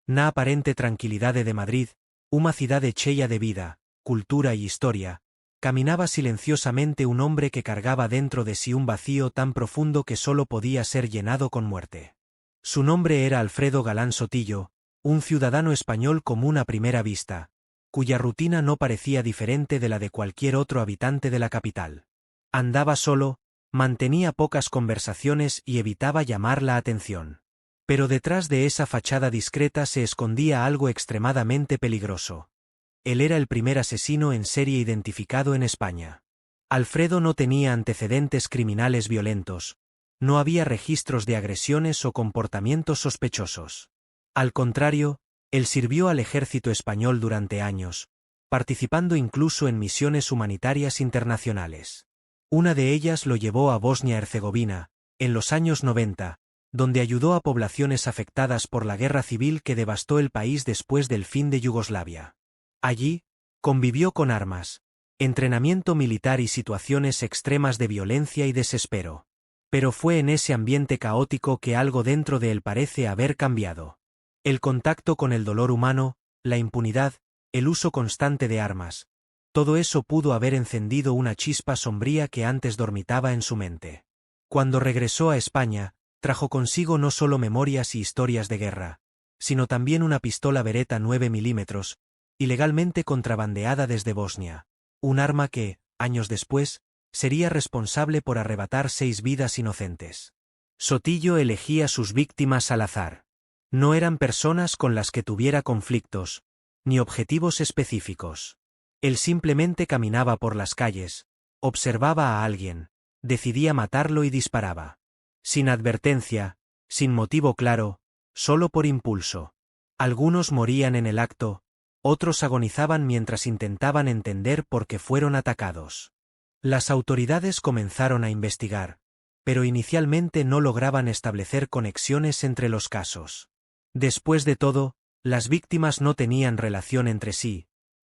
Na aparente tranquilidade de Madrid, unha cidade cheia de vida, cultura y historia, caminaba silenciosamente un hombre que cargaba dentro de sí un vacío tan profundo que solo podía ser llenado con muerte. Su nombre era Alfredo Galán Sotillo, un ciudadano español común a primera vista, cuya rutina no parecía diferente de la de cualquier otro habitante de la capital. Andaba solo, mantenía pocas conversaciones y evitaba llamar la atención. Pero detrás de esa fachada discreta se escondía algo extremadamente peligroso. Él era el primer asesino en serie identificado en España. Alfredo no tenía antecedentes criminales violentos, no había registros de agresiones o comportamientos sospechosos. Al contrario, él sirvió al ejército español durante años, participando incluso en misiones humanitarias internacionales. Una de ellas lo llevó a Bosnia-Herzegovina, en los años 90, donde ayudó a poblaciones afectadas por la guerra civil que devastó el país después del fin de Yugoslavia. Allí, convivió con armas, entrenamiento militar y situaciones extremas de violencia y desespero. Pero fue en ese ambiente caótico que algo dentro de él parece haber cambiado. El contacto con el dolor humano, la impunidad, el uso constante de armas, todo eso pudo haber encendido una chispa sombría que antes dormitaba en su mente. Cuando regresó a España, trajo consigo no solo memorias y historias de guerra, sino también una pistola Beretta 9 milímetros, ilegalmente contrabandeada desde Bosnia, un arma que, años después, sería responsable por arrebatar 6 vidas inocentes. Sotillo elegía sus víctimas al azar. No eran personas con las que tuviera conflictos, ni objetivos específicos. Él simplemente caminaba por las calles, observaba a alguien, decidía matarlo y disparaba. Sin advertencia, sin motivo claro, solo por impulso. Algunos morían en el acto, otros agonizaban mientras intentaban entender por qué fueron atacados. Las autoridades comenzaron a investigar, pero inicialmente no lograban establecer conexiones entre los casos. Después de todo, las víctimas no tenían relación entre sí,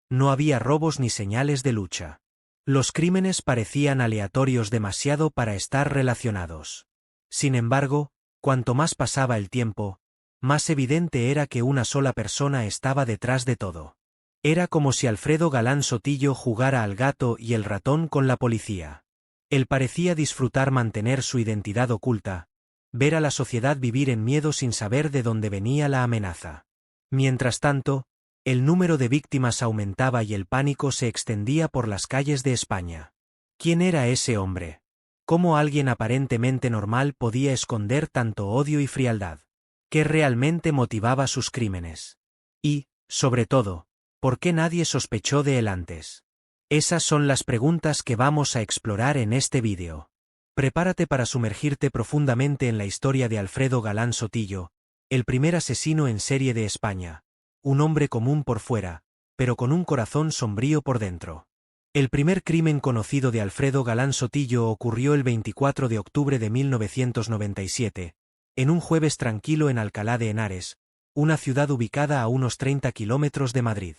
no había robos ni señales de lucha. Los crímenes parecían aleatorios demasiado para estar relacionados. Sin embargo, cuanto más pasaba el tiempo, más evidente era que una sola persona estaba detrás de todo. Era como si Alfredo Galán Sotillo jugara al gato y el ratón con la policía. Él parecía disfrutar mantener su identidad oculta, ver a la sociedad vivir en miedo sin saber de dónde venía la amenaza. Mientras tanto, el número de víctimas aumentaba y el pánico se extendía por las calles de España. ¿Quién era ese hombre? ¿Cómo alguien aparentemente normal podía esconder tanto odio y frialdad? ¿Qué realmente motivaba sus crímenes? Y, sobre todo, ¿por qué nadie sospechó de él antes? Esas son las preguntas que vamos a explorar en este vídeo. Prepárate para sumergirte profundamente en la historia de Alfredo Galán Sotillo, el primer asesino en serie de España, un hombre común por fuera, pero con un corazón sombrío por dentro. El primer crimen conocido de Alfredo Galán Sotillo ocurrió el 24 de octubre de 1997, en un jueves tranquilo en Alcalá de Henares, una ciudad ubicada a unos 30 kilómetros de Madrid.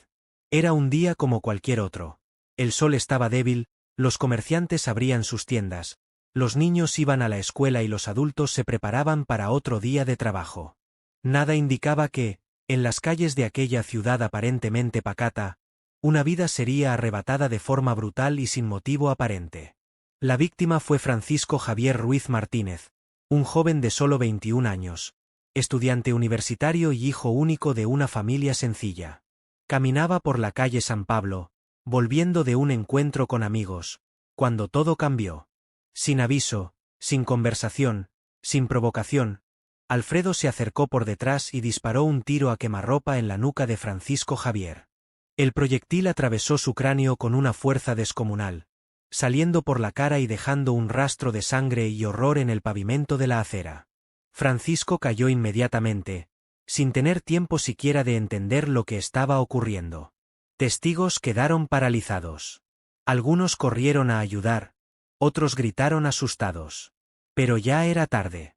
Era un día como cualquier otro. El sol estaba débil, los comerciantes abrían sus tiendas, los niños iban a la escuela y los adultos se preparaban para otro día de trabajo. Nada indicaba que, en las calles de aquella ciudad aparentemente pacata, una vida sería arrebatada de forma brutal y sin motivo aparente. La víctima fue Francisco Javier Ruiz Martínez, un joven de solo 21 años, estudiante universitario y hijo único de una familia sencilla. Caminaba por la calle San Pablo, volviendo de un encuentro con amigos, cuando todo cambió. Sin aviso, sin conversación, sin provocación, Alfredo se acercó por detrás y disparó un tiro a quemarropa en la nuca de Francisco Javier. El proyectil atravesó su cráneo con una fuerza descomunal, saliendo por la cara y dejando un rastro de sangre y horror en el pavimento de la acera. Francisco cayó inmediatamente, sin tener tiempo siquiera de entender lo que estaba ocurriendo. Testigos quedaron paralizados. Algunos corrieron a ayudar, otros gritaron asustados. Pero ya era tarde.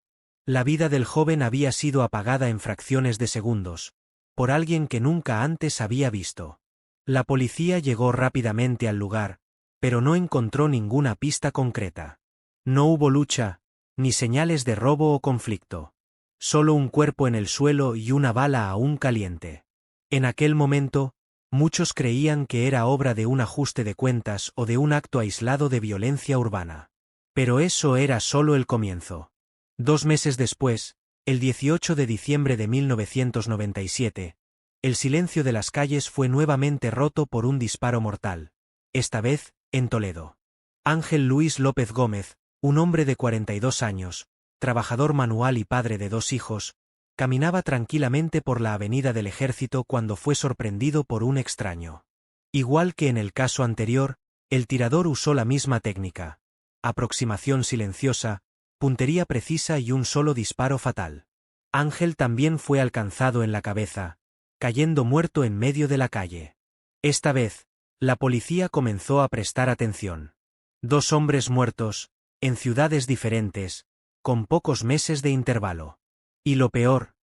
La vida del joven había sido apagada en fracciones de segundos, por alguien que nunca antes había visto. La policía llegó rápidamente al lugar, pero no encontró ninguna pista concreta. No hubo lucha, ni señales de robo o conflicto. Solo un cuerpo en el suelo y una bala aún caliente. En aquel momento, muchos creían que era obra de un ajuste de cuentas o de un acto aislado de violencia urbana. Pero eso era solo el comienzo. 2 meses después, el 18 de diciembre de 1997, el silencio de las calles fue nuevamente roto por un disparo mortal. Esta vez, en Toledo. Ángel Luis López Gómez, un hombre de 42 años, trabajador manual y padre de 2 hijos, caminaba tranquilamente por la avenida del Ejército cuando fue sorprendido por un extraño. Igual que en el caso anterior, el tirador usó la misma técnica. Aproximación silenciosa, puntería precisa y un solo disparo fatal. Ángel también fue alcanzado en la cabeza, cayendo muerto en medio de la calle. Esta vez, la policía comenzó a prestar atención. 2 hombres muertos, en ciudades diferentes, con pocos meses de intervalo. Y lo peor,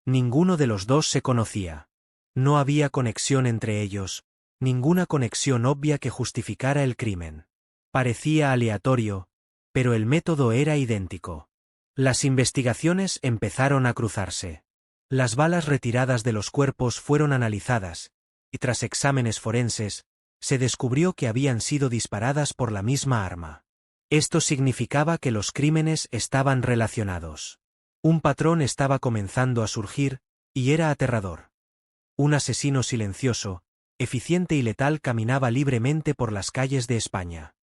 ninguno de los dos se conocía. No había conexión entre ellos, ninguna conexión obvia que justificara el crimen. Parecía aleatorio, pero el método era idéntico. Las investigaciones empezaron a cruzarse. Las balas retiradas de los cuerpos fueron analizadas, y tras exámenes forenses, se descubrió que habían sido disparadas por la misma arma. Esto significaba que los crímenes estaban relacionados. Un patrón estaba comenzando a surgir, y era aterrador. Un asesino silencioso, eficiente y letal caminaba libremente por las calles de España.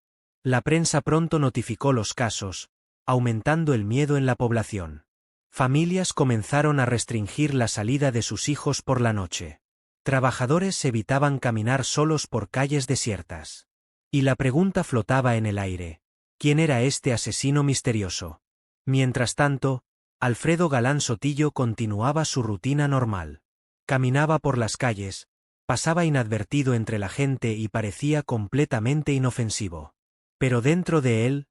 La prensa pronto notificó los casos, aumentando el miedo en la población. Familias comenzaron a restringir la salida de sus hijos por la noche. Trabajadores evitaban caminar solos por calles desiertas. Y la pregunta flotaba en el aire: ¿quién era este asesino misterioso? Mientras tanto, Alfredo Galán Sotillo continuaba su rutina normal. Caminaba por las calles, pasaba inadvertido entre la gente y parecía completamente inofensivo. Pero dentro de él,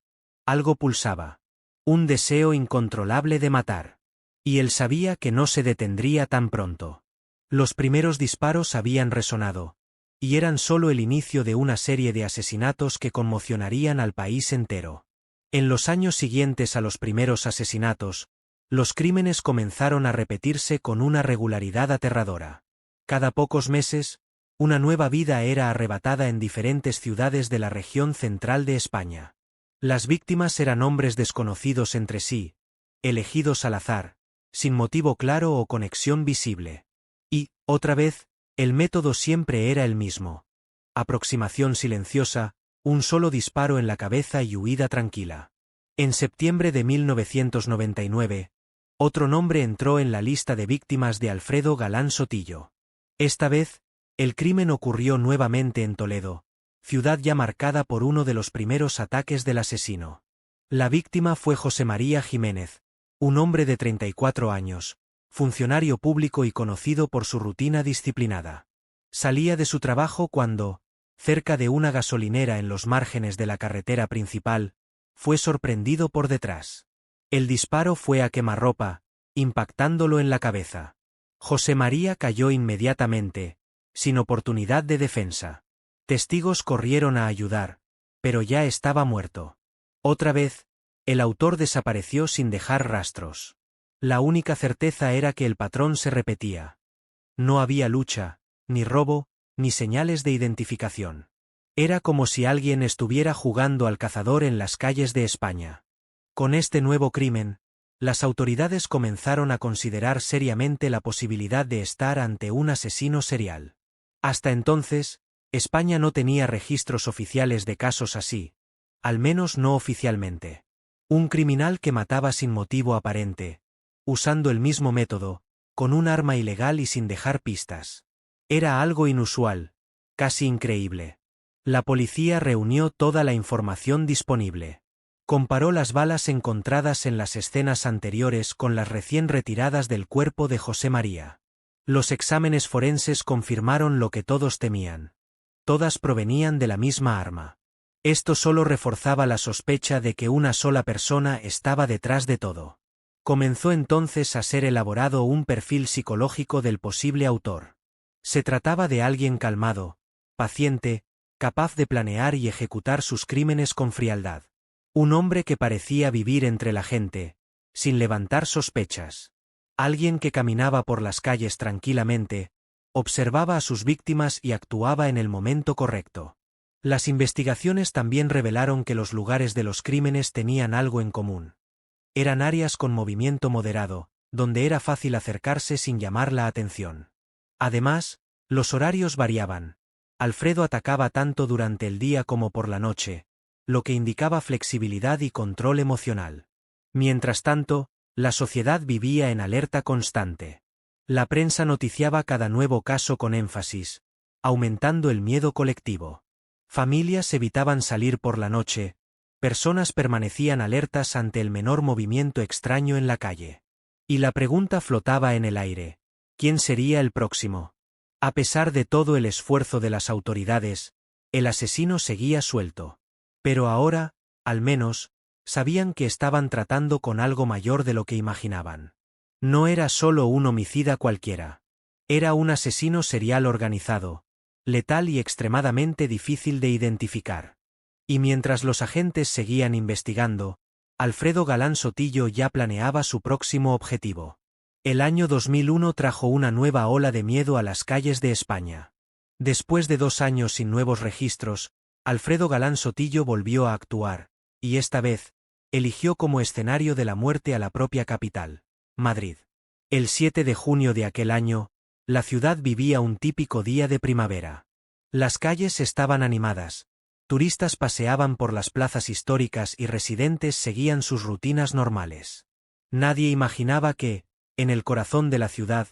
algo pulsaba. Un deseo incontrolable de matar. Y él sabía que no se detendría tan pronto. Los primeros disparos habían resonado, y eran solo el inicio de una serie de asesinatos que conmocionarían al país entero. En los años siguientes a los primeros asesinatos, los crímenes comenzaron a repetirse con una regularidad aterradora. Cada pocos meses, una nueva vida era arrebatada en diferentes ciudades de la región central de España. Las víctimas eran hombres desconocidos entre sí, elegidos al azar, sin motivo claro o conexión visible. Y, otra vez, el método siempre era el mismo. Aproximación silenciosa, un solo disparo en la cabeza y huida tranquila. En septiembre de 1999, otro nombre entró en la lista de víctimas de Alfredo Galán Sotillo. Esta vez, el crimen ocurrió nuevamente en Toledo, ciudad ya marcada por uno de los primeros ataques del asesino. La víctima fue José María Jiménez, un hombre de 34 años, funcionario público y conocido por su rutina disciplinada. Salía de su trabajo cuando, cerca de una gasolinera en los márgenes de la carretera principal, fue sorprendido por detrás. El disparo fue a quemarropa, impactándolo en la cabeza. José María cayó inmediatamente, sin oportunidad de defensa. Testigos corrieron a ayudar, pero ya estaba muerto. Otra vez, el autor desapareció sin dejar rastros. La única certeza era que el patrón se repetía. No había lucha, ni robo, ni señales de identificación. Era como si alguien estuviera jugando al cazador en las calles de España. Con este nuevo crimen, las autoridades comenzaron a considerar seriamente la posibilidad de estar ante un asesino serial. Hasta entonces, España no tenía registros oficiales de casos así, al menos no oficialmente. Un criminal que mataba sin motivo aparente, usando el mismo método, con un arma ilegal y sin dejar pistas. Era algo inusual, casi increíble. La policía reunió toda la información disponible. Comparó las balas encontradas en las escenas anteriores con las recién retiradas del cuerpo de José María. Los exámenes forenses confirmaron lo que todos temían. Todas provenían de la misma arma. Esto solo reforzaba la sospecha de que una sola persona estaba detrás de todo. Comenzó entonces a ser elaborado un perfil psicológico del posible autor. Se trataba de alguien calmado, paciente, capaz de planear y ejecutar sus crímenes con frialdad. Un hombre que parecía vivir entre la gente, sin levantar sospechas. Alguien que caminaba por las calles tranquilamente, observaba a sus víctimas y actuaba en el momento correcto. Las investigaciones también revelaron que los lugares de los crímenes tenían algo en común. Eran áreas con movimiento moderado, donde era fácil acercarse sin llamar la atención. Además, los horarios variaban. Alfredo atacaba tanto durante el día como por la noche, lo que indicaba flexibilidad y control emocional. Mientras tanto, la sociedad vivía en alerta constante. La prensa noticiaba cada nuevo caso con énfasis, aumentando el miedo colectivo. Familias evitaban salir por la noche, personas permanecían alertas ante el menor movimiento extraño en la calle. Y la pregunta flotaba en el aire: ¿quién sería el próximo? A pesar de todo el esfuerzo de las autoridades, el asesino seguía suelto. Pero ahora, al menos, sabían que estaban tratando con algo mayor de lo que imaginaban. No era solo un homicida cualquiera. Era un asesino serial organizado, letal y extremadamente difícil de identificar. Y mientras los agentes seguían investigando, Alfredo Galán Sotillo ya planeaba su próximo objetivo. El año 2001 trajo una nueva ola de miedo a las calles de España. Después de 2 años sin nuevos registros, Alfredo Galán Sotillo volvió a actuar, y esta vez, eligió como escenario de la muerte a la propia capital, Madrid. El 7 de junio de aquel año, la ciudad vivía un típico día de primavera. Las calles estaban animadas, turistas paseaban por las plazas históricas y residentes seguían sus rutinas normales. Nadie imaginaba que, en el corazón de la ciudad,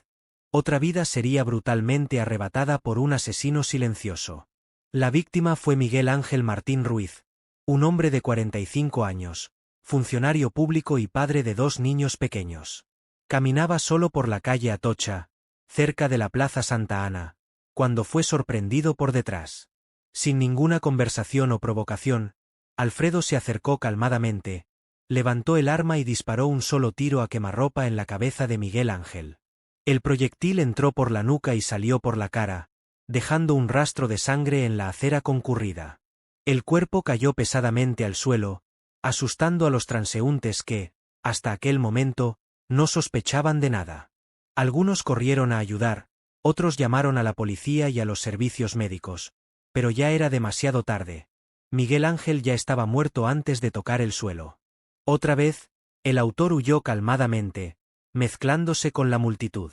otra vida sería brutalmente arrebatada por un asesino silencioso. La víctima fue Miguel Ángel Martín Ruiz, un hombre de 45 años, funcionario público y padre de 2 niños pequeños. Caminaba solo por la calle Atocha, cerca de la Plaza Santa Ana, cuando fue sorprendido por detrás. Sin ninguna conversación o provocación, Alfredo se acercó calmadamente, levantó el arma y disparó un solo tiro a quemarropa en la cabeza de Miguel Ángel. El proyectil entró por la nuca y salió por la cara, dejando un rastro de sangre en la acera concurrida. El cuerpo cayó pesadamente al suelo, asustando a los transeúntes que, hasta aquel momento, no sospechaban de nada. Algunos corrieron a ayudar, otros llamaron a la policía y a los servicios médicos, pero ya era demasiado tarde. Miguel Ángel ya estaba muerto antes de tocar el suelo. Otra vez, el autor huyó calmadamente, mezclándose con la multitud.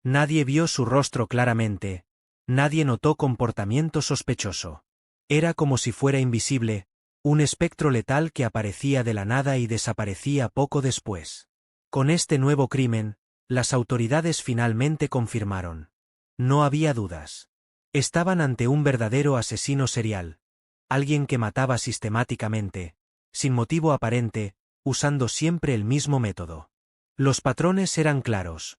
Nadie vio su rostro claramente, nadie notó comportamiento sospechoso. Era como si fuera invisible, un espectro letal que aparecía de la nada y desaparecía poco después. Con este nuevo crimen, las autoridades finalmente confirmaron. No había dudas. Estaban ante un verdadero asesino serial, alguien que mataba sistemáticamente, sin motivo aparente, usando siempre el mismo método. Los patrones eran claros.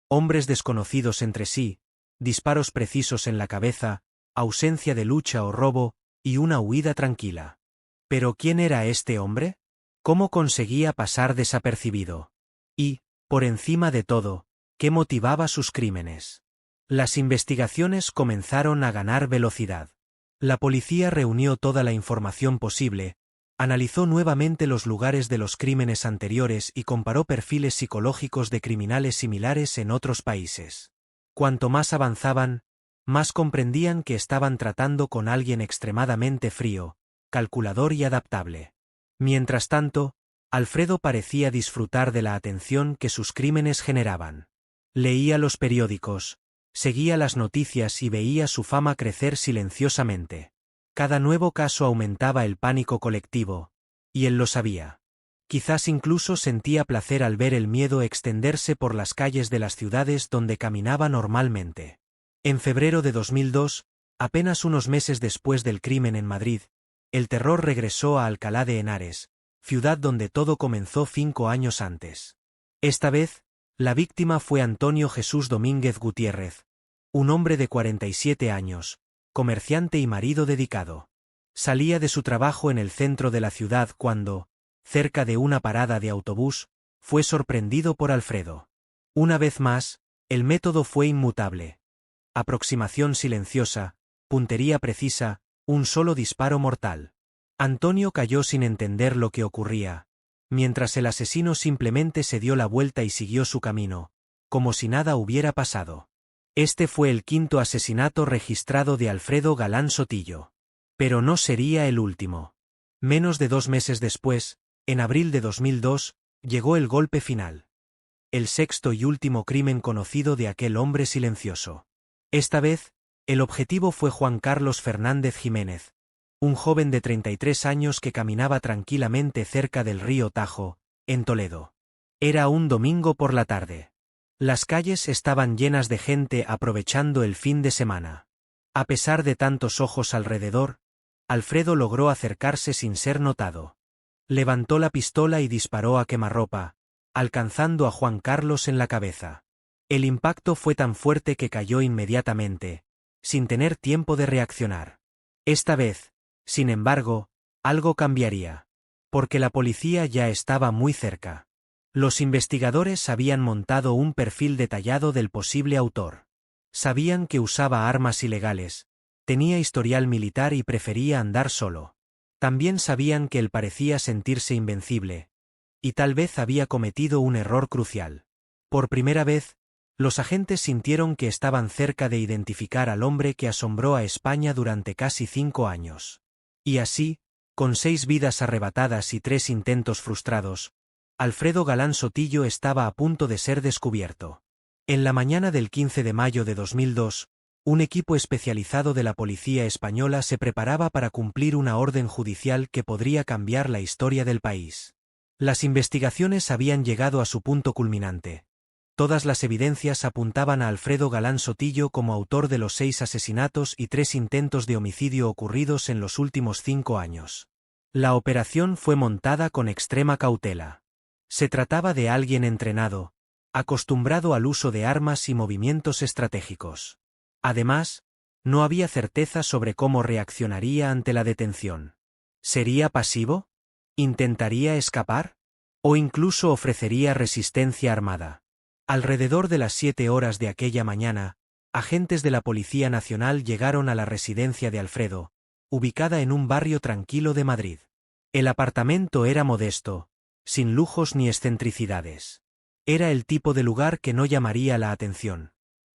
Hombres desconocidos entre sí, disparos precisos en la cabeza, ausencia de lucha o robo, y una huida tranquila. ¿Pero quién era este hombre? ¿Cómo conseguía pasar desapercibido? Y, por encima de todo, ¿qué motivaba sus crímenes? Las investigaciones comenzaron a ganar velocidad. La policía reunió toda la información posible, analizó nuevamente los lugares de los crímenes anteriores y comparó perfiles psicológicos de criminales similares en otros países. Cuanto más avanzaban, más comprendían que estaban tratando con alguien extremadamente frío, calculador y adaptable. Mientras tanto, Alfredo parecía disfrutar de la atención que sus crímenes generaban. Leía los periódicos, seguía las noticias y veía su fama crecer silenciosamente. Cada nuevo caso aumentaba el pánico colectivo, y él lo sabía. Quizás incluso sentía placer al ver el miedo extenderse por las calles de las ciudades donde caminaba normalmente. En febrero de 2002, apenas unos meses después del crimen en Madrid, el terror regresó a Alcalá de Henares, ciudad donde todo comenzó 5 años antes. Esta vez, la víctima fue Antonio Jesús Domínguez Gutiérrez, un hombre de 47 años, comerciante y marido dedicado. Salía de su trabajo en el centro de la ciudad cuando, cerca de una parada de autobús, fue sorprendido por Alfredo. Una vez más, el método fue inmutable. Aproximación silenciosa, puntería precisa, un solo disparo mortal. Antonio cayó sin entender lo que ocurría, mientras el asesino simplemente se dio la vuelta y siguió su camino, como si nada hubiera pasado. Este fue el quinto asesinato registrado de Alfredo Galán Sotillo. Pero no sería el último. Menos de 2 meses después, en abril de 2002, llegó el golpe final. El sexto y último crimen conocido de aquel hombre silencioso. Esta vez, el objetivo fue Juan Carlos Fernández Jiménez, un joven de 33 años que caminaba tranquilamente cerca del río Tajo, en Toledo. Era un domingo por la tarde. Las calles estaban llenas de gente aprovechando el fin de semana. A pesar de tantos ojos alrededor, Alfredo logró acercarse sin ser notado. Levantó la pistola y disparó a quemarropa, alcanzando a Juan Carlos en la cabeza. El impacto fue tan fuerte que cayó inmediatamente, sin tener tiempo de reaccionar. Esta vez, sin embargo, algo cambiaría. Porque la policía ya estaba muy cerca. Los investigadores habían montado un perfil detallado del posible autor. Sabían que usaba armas ilegales, tenía historial militar y prefería andar solo. También sabían que él parecía sentirse invencible. Y tal vez había cometido un error crucial. Por primera vez, los agentes sintieron que estaban cerca de identificar al hombre que asombró a España durante casi 5 años. Y así, con 6 vidas arrebatadas y 3 intentos frustrados, Alfredo Galán Sotillo estaba a punto de ser descubierto. En la mañana del 15 de mayo de 2002, un equipo especializado de la policía española se preparaba para cumplir una orden judicial que podría cambiar la historia del país. Las investigaciones habían llegado a su punto culminante. Todas las evidencias apuntaban a Alfredo Galán Sotillo como autor de los 6 asesinatos y 3 intentos de homicidio ocurridos en los últimos 5 años. La operación fue montada con extrema cautela. Se trataba de alguien entrenado, acostumbrado al uso de armas y movimientos estratégicos. Además, no había certeza sobre cómo reaccionaría ante la detención. ¿Sería pasivo? ¿Intentaría escapar? ¿O incluso ofrecería resistencia armada? Alrededor de las 7 horas de aquella mañana, agentes de la Policía Nacional llegaron a la residencia de Alfredo, ubicada en un barrio tranquilo de Madrid. El apartamento era modesto, sin lujos ni excentricidades. Era el tipo de lugar que no llamaría la atención.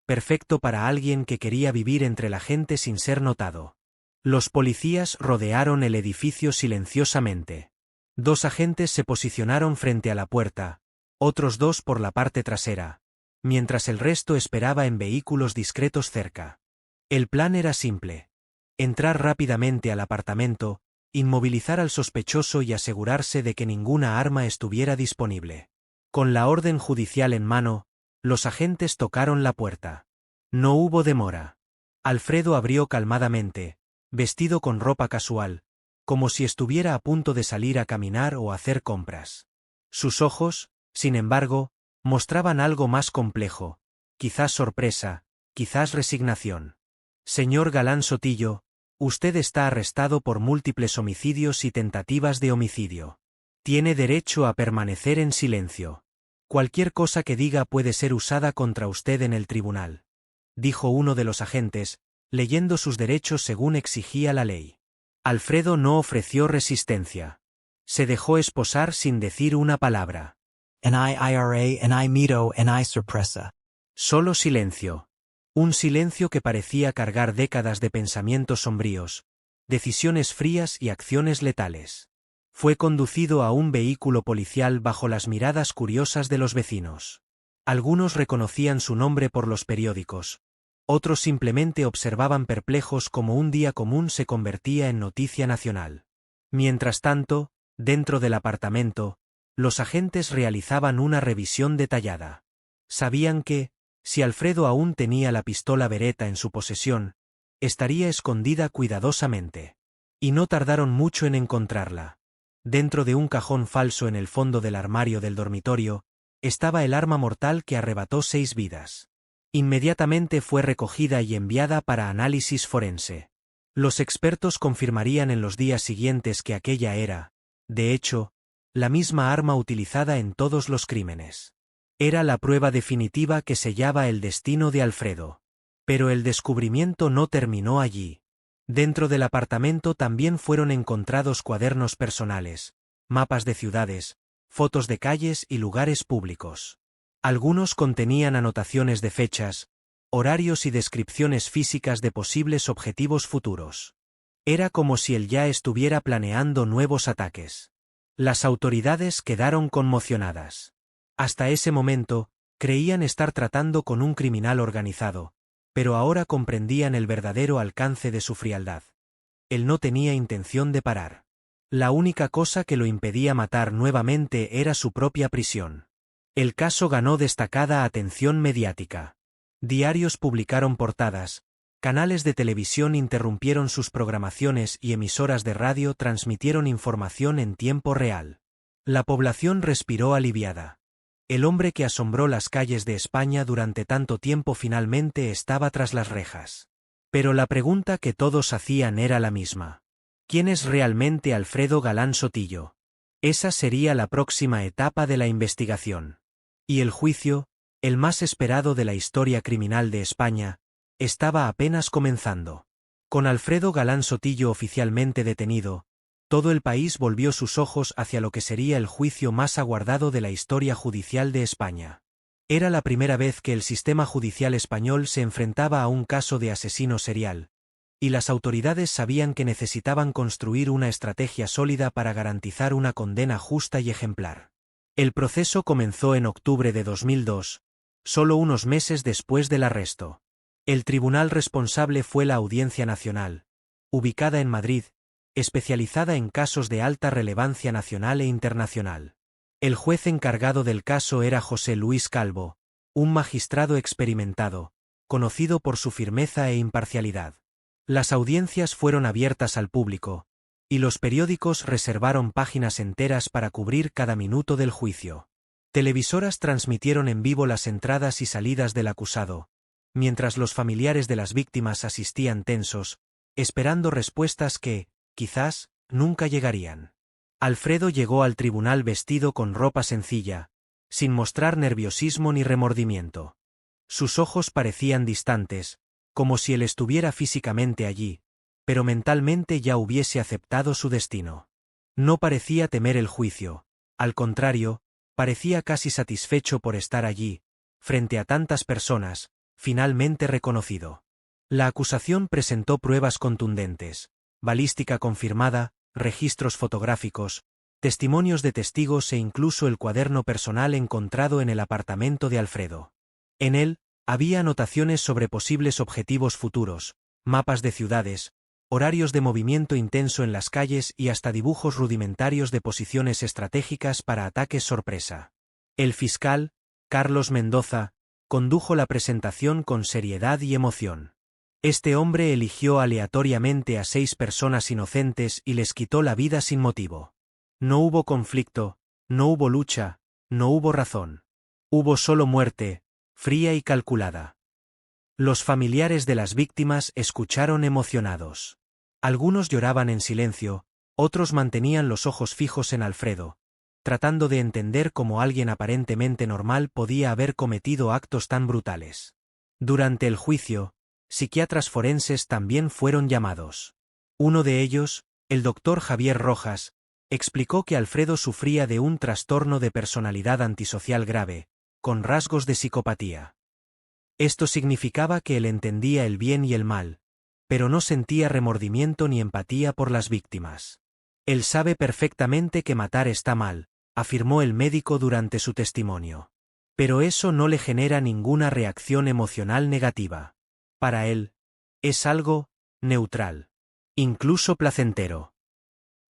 Perfecto para alguien que quería vivir entre la gente sin ser notado. Los policías rodearon el edificio silenciosamente. 2 agentes se posicionaron frente a la puerta, otros 2 por la parte trasera, mientras el resto esperaba en vehículos discretos cerca. El plan era simple. Entrar rápidamente al apartamento, inmovilizar al sospechoso y asegurarse de que ninguna arma estuviera disponible. Con la orden judicial en mano, los agentes tocaron la puerta. No hubo demora. Alfredo abrió calmadamente, vestido con ropa casual, como si estuviera a punto de salir a caminar o hacer compras. Sus ojos, sin embargo, mostraban algo más complejo, quizás sorpresa, quizás resignación. Señor Galán Sotillo, usted está arrestado por múltiples homicidios y tentativas de homicidio. Tiene derecho a permanecer en silencio. Cualquier cosa que diga puede ser usada contra usted en el tribunal, dijo uno de los agentes, leyendo sus derechos según exigía la ley. Alfredo no ofreció resistencia. Se dejó esposar sin decir una palabra. NIIRA, NIMITO, NI-Sorpresa. Solo silencio. Un silencio que parecía cargar décadas de pensamientos sombríos, decisiones frías y acciones letales. Fue conducido a un vehículo policial bajo las miradas curiosas de los vecinos. Algunos reconocían su nombre por los periódicos. Otros simplemente observaban perplejos cómo un día común se convertía en noticia nacional. Mientras tanto, dentro del apartamento, los agentes realizaban una revisión detallada. Sabían que, si Alfredo aún tenía la pistola Beretta en su posesión, estaría escondida cuidadosamente. Y no tardaron mucho en encontrarla. Dentro de un cajón falso en el fondo del armario del dormitorio, estaba el arma mortal que arrebató 6 vidas. Inmediatamente fue recogida y enviada para análisis forense. Los expertos confirmarían en los días siguientes que aquella era, de hecho, la misma arma utilizada en todos los crímenes. Era la prueba definitiva que sellaba el destino de Alfredo. Pero el descubrimiento no terminó allí. Dentro del apartamento también fueron encontrados cuadernos personales, mapas de ciudades, fotos de calles y lugares públicos. Algunos contenían anotaciones de fechas, horarios y descripciones físicas de posibles objetivos futuros. Era como si él ya estuviera planeando nuevos ataques. Las autoridades quedaron conmocionadas. Hasta ese momento, creían estar tratando con un criminal organizado, pero ahora comprendían el verdadero alcance de su frialdad. Él no tenía intención de parar. La única cosa que lo impedía matar nuevamente era su propia prisión. El caso ganó destacada atención mediática. Diarios publicaron portadas, canales de televisión interrumpieron sus programaciones y emisoras de radio transmitieron información en tiempo real. La población respiró aliviada. El hombre que asombró las calles de España durante tanto tiempo finalmente estaba tras las rejas. Pero la pregunta que todos hacían era la misma. ¿Quién es realmente Alfredo Galán Sotillo? Esa sería la próxima etapa de la investigación. Y el juicio, el más esperado de la historia criminal de España, estaba apenas comenzando. Con Alfredo Galán Sotillo oficialmente detenido, todo el país volvió sus ojos hacia lo que sería el juicio más aguardado de la historia judicial de España. Era la primera vez que el sistema judicial español se enfrentaba a un caso de asesino serial, y las autoridades sabían que necesitaban construir una estrategia sólida para garantizar una condena justa y ejemplar. El proceso comenzó en octubre de 2002, solo unos meses después del arresto. El tribunal responsable fue la Audiencia Nacional, ubicada en Madrid, especializada en casos de alta relevancia nacional e internacional. El juez encargado del caso era José Luis Calvo, un magistrado experimentado, conocido por su firmeza e imparcialidad. Las audiencias fueron abiertas al público, y los periódicos reservaron páginas enteras para cubrir cada minuto del juicio. Televisoras transmitieron en vivo las entradas y salidas del acusado, mientras los familiares de las víctimas asistían tensos, esperando respuestas que, quizás, nunca llegarían. Alfredo llegó al tribunal vestido con ropa sencilla, sin mostrar nerviosismo ni remordimiento. Sus ojos parecían distantes, como si él estuviera físicamente allí, pero mentalmente ya hubiese aceptado su destino. No parecía temer el juicio, al contrario, parecía casi satisfecho por estar allí, frente a tantas personas, finalmente reconocido. La acusación presentó pruebas contundentes, balística confirmada, registros fotográficos, testimonios de testigos e incluso el cuaderno personal encontrado en el apartamento de Alfredo. En él, había anotaciones sobre posibles objetivos futuros, mapas de ciudades, horarios de movimiento intenso en las calles y hasta dibujos rudimentarios de posiciones estratégicas para ataques sorpresa. El fiscal, Carlos Mendoza, condujo la presentación con seriedad y emoción. Este hombre eligió aleatoriamente a 6 personas inocentes y les quitó la vida sin motivo. No hubo conflicto, no hubo lucha, no hubo razón. Hubo solo muerte, fría y calculada. Los familiares de las víctimas escucharon emocionados. Algunos lloraban en silencio, otros mantenían los ojos fijos en Alfredo, tratando de entender cómo alguien aparentemente normal podía haber cometido actos tan brutales. Durante el juicio, psiquiatras forenses también fueron llamados. Uno de ellos, el doctor Javier Rojas, explicó que Alfredo sufría de un trastorno de personalidad antisocial grave, con rasgos de psicopatía. Esto significaba que él entendía el bien y el mal, pero no sentía remordimiento ni empatía por las víctimas. Él sabe perfectamente que matar está mal, afirmó el médico durante su testimonio. Pero eso no le genera ninguna reacción emocional negativa. Para él, es algo neutral, incluso placentero.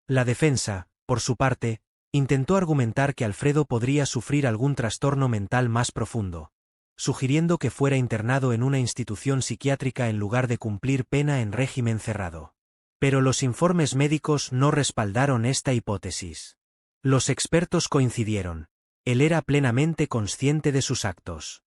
La defensa, por su parte, intentó argumentar que Alfredo podría sufrir algún trastorno mental más profundo, sugiriendo que fuera internado en una institución psiquiátrica en lugar de cumplir pena en régimen cerrado. Pero los informes médicos no respaldaron esta hipótesis. Los expertos coincidieron. Él era plenamente consciente de sus actos.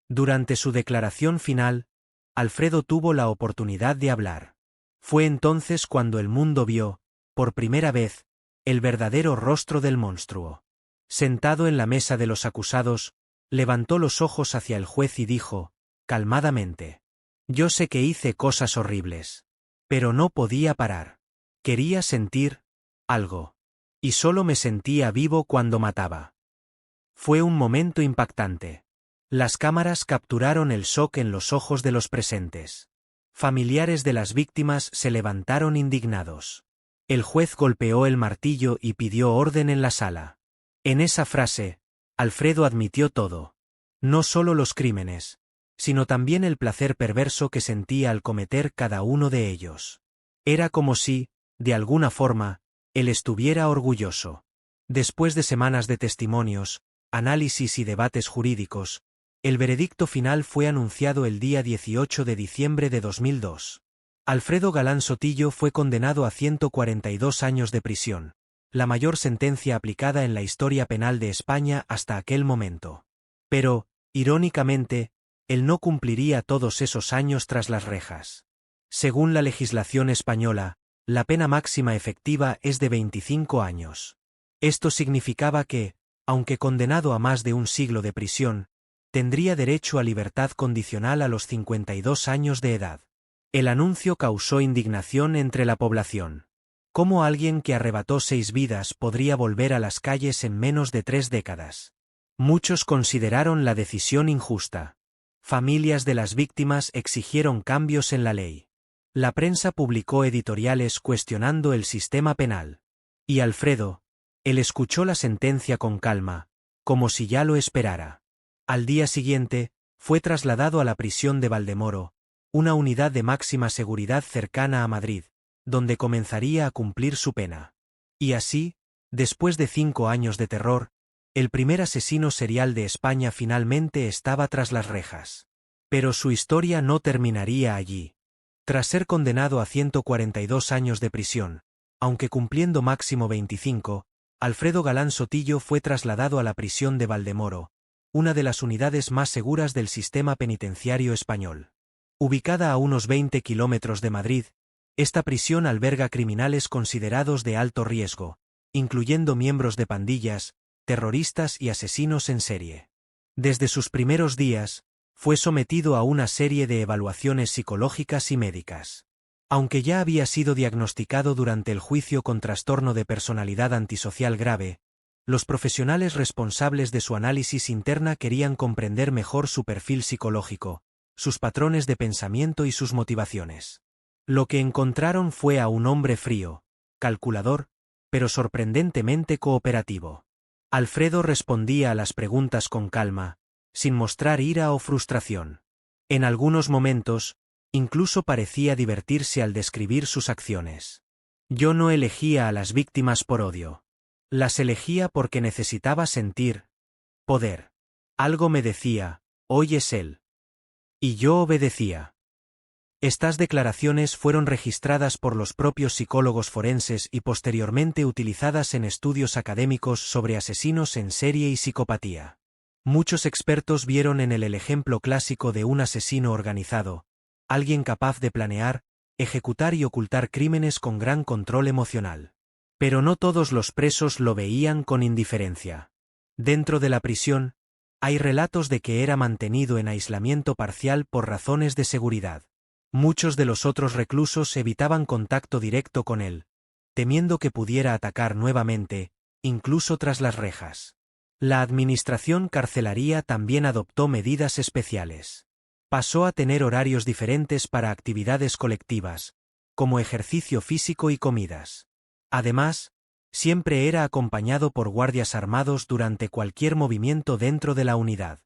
Durante su declaración final, Alfredo tuvo la oportunidad de hablar. Fue entonces cuando el mundo vio, por primera vez, el verdadero rostro del monstruo. Sentado en la mesa de los acusados, levantó los ojos hacia el juez y dijo, calmadamente: «Yo sé que hice cosas horribles. Pero no podía parar. Quería sentir algo. Y solo me sentía vivo cuando mataba». Fue un momento impactante. Las cámaras capturaron el shock en los ojos de los presentes. Familiares de las víctimas se levantaron indignados. El juez golpeó el martillo y pidió orden en la sala. En esa frase, Alfredo admitió todo. No solo los crímenes, sino también el placer perverso que sentía al cometer cada uno de ellos. Era como si, de alguna forma, él estuviera orgulloso. Después de semanas de testimonios, análisis y debates jurídicos, el veredicto final fue anunciado el día 18 de diciembre de 2002. Alfredo Galán Sotillo fue condenado a 142 años de prisión, la mayor sentencia aplicada en la historia penal de España hasta aquel momento. Pero, irónicamente, él no cumpliría todos esos años tras las rejas. Según la legislación española, la pena máxima efectiva es de 25 años. Esto significaba que, aunque condenado a más de un siglo de prisión, tendría derecho a libertad condicional a los 52 años de edad. El anuncio causó indignación entre la población. ¿Cómo alguien que arrebató 6 vidas podría volver a las calles en menos de 3 décadas? Muchos consideraron la decisión injusta. Familias de las víctimas exigieron cambios en la ley. La prensa publicó editoriales cuestionando el sistema penal. Y Alfredo, él escuchó la sentencia con calma, como si ya lo esperara. Al día siguiente, fue trasladado a la prisión de Valdemoro, una unidad de máxima seguridad cercana a Madrid, donde comenzaría a cumplir su pena. Y así, después de 5 años de terror, el primer asesino serial de España finalmente estaba tras las rejas. Pero su historia no terminaría allí. Tras ser condenado a 142 años de prisión, aunque cumpliendo máximo 25, Alfredo Galán Sotillo fue trasladado a la prisión de Valdemoro, una de las unidades más seguras del sistema penitenciario español. Ubicada a unos 20 kilómetros de Madrid, esta prisión alberga criminales considerados de alto riesgo, incluyendo miembros de pandillas, terroristas y asesinos en serie. Desde sus primeros días, fue sometido a una serie de evaluaciones psicológicas y médicas. Aunque ya había sido diagnosticado durante el juicio con trastorno de personalidad antisocial grave, los profesionales responsables de su análisis interna querían comprender mejor su perfil psicológico, sus patrones de pensamiento y sus motivaciones. Lo que encontraron fue a un hombre frío, calculador, pero sorprendentemente cooperativo. Alfredo respondía a las preguntas con calma, sin mostrar ira o frustración. En algunos momentos, incluso parecía divertirse al describir sus acciones. Yo no elegía a las víctimas por odio. Las elegía porque necesitaba sentir poder. Algo me decía, hoy es él. Y yo obedecía. Estas declaraciones fueron registradas por los propios psicólogos forenses y posteriormente utilizadas en estudios académicos sobre asesinos en serie y psicopatía. Muchos expertos vieron en él el ejemplo clásico de un asesino organizado, alguien capaz de planear, ejecutar y ocultar crímenes con gran control emocional. Pero no todos los presos lo veían con indiferencia. Dentro de la prisión, hay relatos de que era mantenido en aislamiento parcial por razones de seguridad. Muchos de los otros reclusos evitaban contacto directo con él, temiendo que pudiera atacar nuevamente, incluso tras las rejas. La administración carcelaria también adoptó medidas especiales. Pasó a tener horarios diferentes para actividades colectivas, como ejercicio físico y comidas. Además, siempre era acompañado por guardias armados durante cualquier movimiento dentro de la unidad.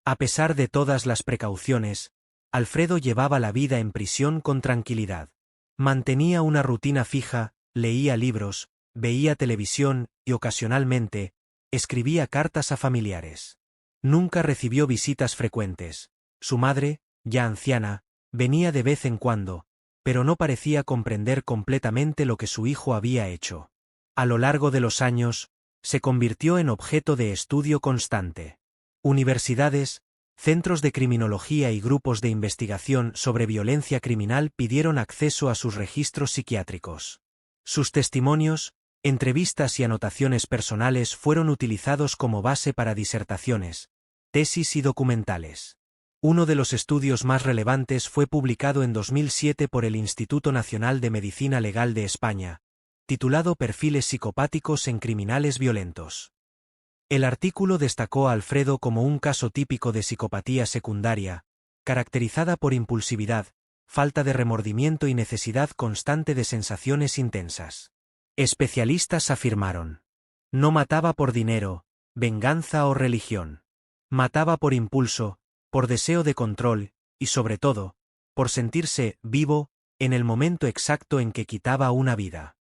A pesar de todas las precauciones, Alfredo llevaba la vida en prisión con tranquilidad. Mantenía una rutina fija, leía libros, veía televisión y ocasionalmente, escribía cartas a familiares. Nunca recibió visitas frecuentes. Su madre, ya anciana, venía de vez en cuando, pero no parecía comprender completamente lo que su hijo había hecho. A lo largo de los años, se convirtió en objeto de estudio constante. Universidades, centros de criminología y grupos de investigación sobre violencia criminal pidieron acceso a sus registros psiquiátricos. Sus testimonios, entrevistas y anotaciones personales fueron utilizados como base para disertaciones, tesis y documentales. Uno de los estudios más relevantes fue publicado en 2007 por el Instituto Nacional de Medicina Legal de España, titulado Perfiles psicopáticos en criminales violentos. El artículo destacó a Alfredo como un caso típico de psicopatía secundaria, caracterizada por impulsividad, falta de remordimiento y necesidad constante de sensaciones intensas. Especialistas afirmaron: no mataba por dinero, venganza o religión. Mataba por impulso, por deseo de control, y sobre todo, por sentirse vivo en el momento exacto en que quitaba una vida.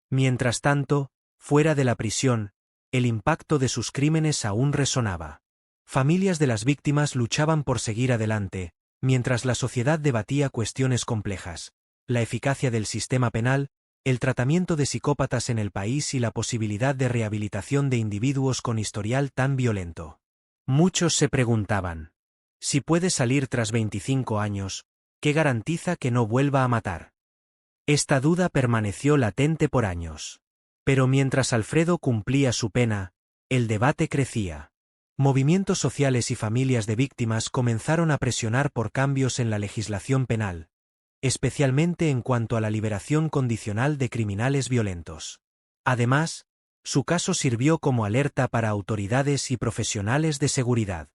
Mientras tanto, fuera de la prisión, el impacto de sus crímenes aún resonaba. Familias de las víctimas luchaban por seguir adelante, mientras la sociedad debatía cuestiones complejas: la eficacia del sistema penal, el tratamiento de psicópatas en el país y la posibilidad de rehabilitación de individuos con historial tan violento. Muchos se preguntaban: si puede salir tras 25 años, ¿qué garantiza que no vuelva a matar? Esta duda permaneció latente por años. Pero mientras Alfredo cumplía su pena, el debate crecía. Movimientos sociales y familias de víctimas comenzaron a presionar por cambios en la legislación penal, especialmente en cuanto a la liberación condicional de criminales violentos. Además, su caso sirvió como alerta para autoridades y profesionales de seguridad.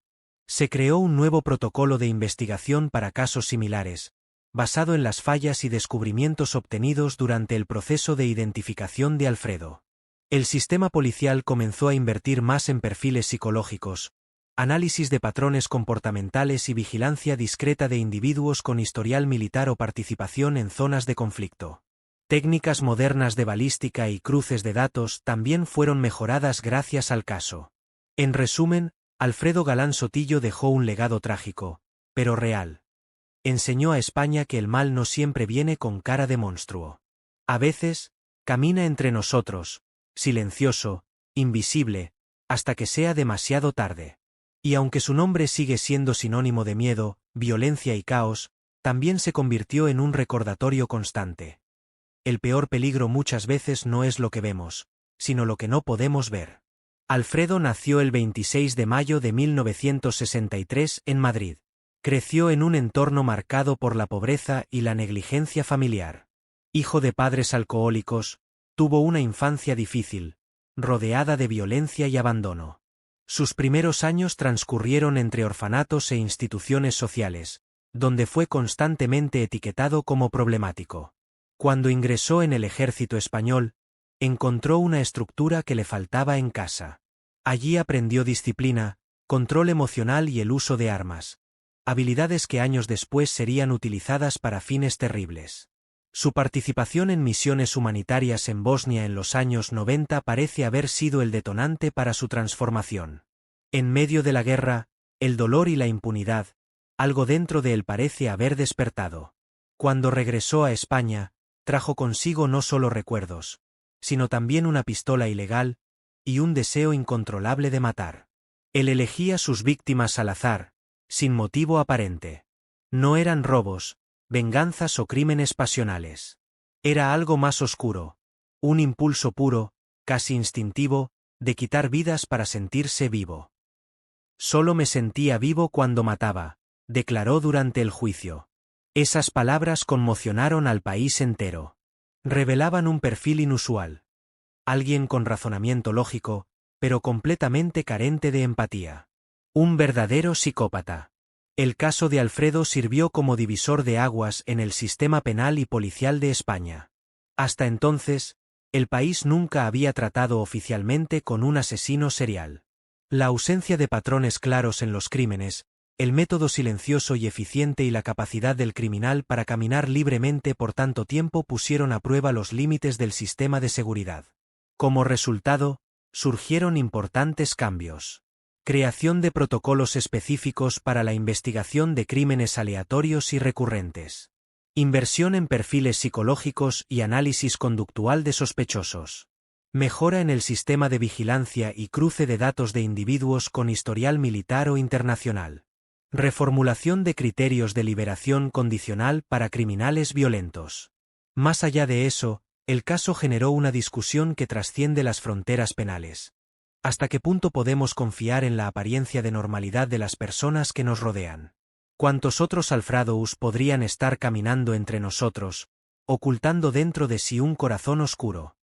Se creó un nuevo protocolo de investigación para casos similares, basado en las fallas y descubrimientos obtenidos durante el proceso de identificación de Alfredo. El sistema policial comenzó a invertir más en perfiles psicológicos, análisis de patrones comportamentales y vigilancia discreta de individuos con historial militar o participación en zonas de conflicto. Técnicas modernas de balística y cruces de datos también fueron mejoradas gracias al caso. En resumen, Alfredo Galán Sotillo dejó un legado trágico, pero real. Enseñó a España que el mal no siempre viene con cara de monstruo. A veces, camina entre nosotros, silencioso, invisible, hasta que sea demasiado tarde. Y aunque su nombre sigue siendo sinónimo de miedo, violencia y caos, también se convirtió en un recordatorio constante. El peor peligro muchas veces no es lo que vemos, sino lo que no podemos ver. Alfredo nació el 26 de mayo de 1963 en Madrid. Creció en un entorno marcado por la pobreza y la negligencia familiar. Hijo de padres alcohólicos, tuvo una infancia difícil, rodeada de violencia y abandono. Sus primeros años transcurrieron entre orfanatos e instituciones sociales, donde fue constantemente etiquetado como problemático. Cuando ingresó en el ejército español, encontró una estructura que le faltaba en casa. Allí aprendió disciplina, control emocional y el uso de armas, habilidades que años después serían utilizadas para fines terribles. Su participación en misiones humanitarias en Bosnia en los años 90 parece haber sido el detonante para su transformación. En medio de la guerra, el dolor y la impunidad, algo dentro de él parece haber despertado. Cuando regresó a España, trajo consigo no solo recuerdos, sino también una pistola ilegal y un deseo incontrolable de matar. Él elegía sus víctimas al azar, sin motivo aparente. No eran robos, venganzas o crímenes pasionales. Era algo más oscuro, un impulso puro, casi instintivo, de quitar vidas para sentirse vivo. Solo me sentía vivo cuando mataba, declaró durante el juicio. Esas palabras conmocionaron al país entero. Revelaban un perfil inusual. Alguien con razonamiento lógico, pero completamente carente de empatía. Un verdadero psicópata. El caso de Alfredo sirvió como divisor de aguas en el sistema penal y policial de España. Hasta entonces, el país nunca había tratado oficialmente con un asesino serial. La ausencia de patrones claros en los crímenes, el método silencioso y eficiente y la capacidad del criminal para caminar libremente por tanto tiempo pusieron a prueba los límites del sistema de seguridad. Como resultado, surgieron importantes cambios. Creación de protocolos específicos para la investigación de crímenes aleatorios y recurrentes. Inversión en perfiles psicológicos y análisis conductual de sospechosos. Mejora en el sistema de vigilancia y cruce de datos de individuos con historial militar o internacional. Reformulación de criterios de liberación condicional para criminales violentos. Más allá de eso, el caso generó una discusión que trasciende las fronteras penales. ¿Hasta qué punto podemos confiar en la apariencia de normalidad de las personas que nos rodean? ¿Cuántos otros Alfredos podrían estar caminando entre nosotros, ocultando dentro de sí un corazón oscuro?